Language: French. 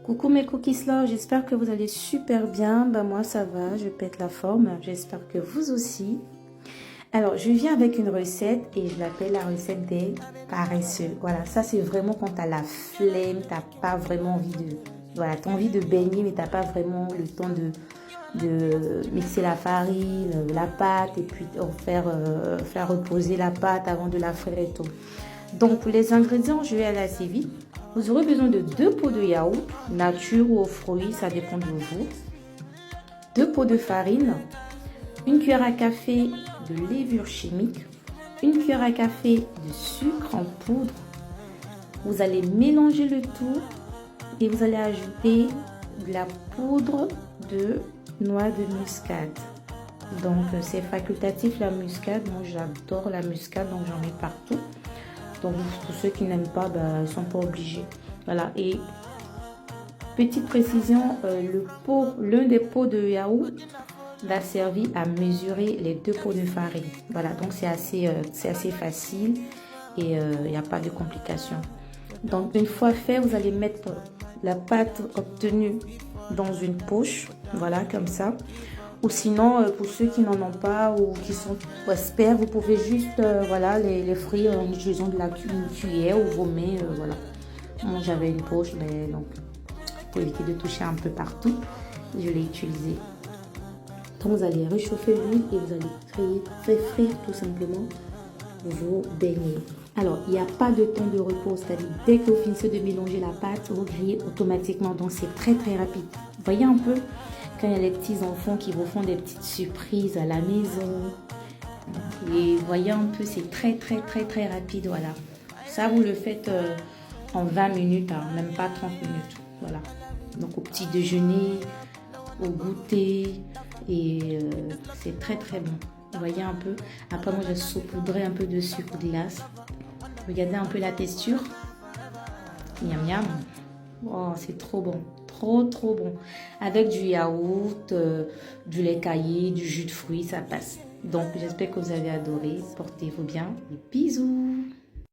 Coucou mes cookies là, j'espère que vous allez super bien. Moi ça va, je pète la forme. J'espère que vous aussi. Alors je viens avec une recette et je l'appelle la recette des paresseux. Voilà, ça c'est vraiment quand tu as la flemme, tu n'as pas vraiment envie de... Voilà, tu as envie de baigner mais tu n'as pas vraiment le temps de mixer la farine, la pâte et puis faire reposer la pâte avant de la frire et tout. Donc pour les ingrédients, je vais aller assez vite. Vous aurez besoin de 2 pots de yaourt, nature ou aux fruits, ça dépend de vous. 2 pots de farine, une cuillère à café de levure chimique, une cuillère à café de sucre en poudre. Vous allez mélanger le tout et vous allez ajouter de la poudre de noix de muscade. Donc c'est facultatif la muscade, moi j'adore la muscade donc j'en mets partout. Donc pour ceux qui n'aiment pas, ils ne sont pas obligés. Voilà, et petite précision, l'un des pots de yaourt va servir à mesurer les 2 pots de farine. Voilà, donc c'est assez facile et il n'y a pas de complications. Donc une fois fait, vous allez mettre la pâte obtenue dans une poche, voilà comme ça. Ou sinon, pour ceux qui n'en ont pas ou qui sont experts, vous pouvez juste les frire en utilisant une cuillère ou vos mains. Voilà. Moi, j'avais une poche, mais donc pour éviter de toucher un peu partout, je l'ai utilisé. Donc, vous allez réchauffer l'huile et vous allez faire frire tout simplement vos beignets. Alors, il n'y a pas de temps de repos, c'est-à-dire dès que vous finissez de mélanger la pâte, vous grillez automatiquement. Donc, c'est très très rapide. Voyez un peu quand il y a les petits enfants qui vous font des petites surprises à la maison. Et voyez un peu, c'est très très très très rapide, voilà. Ça, vous le faites en 20 minutes, même pas 30 minutes, voilà. Donc au petit déjeuner, au goûter, et c'est très très bon. Vous voyez un peu. Après, moi, je saupoudrerai un peu de sucre glace. Regardez un peu la texture. Miam miam. Oh, c'est trop bon. Trop bon. Avec du yaourt, du lait caillé, du jus de fruits, ça passe. Donc, j'espère que vous avez adoré. Portez-vous bien et bisous.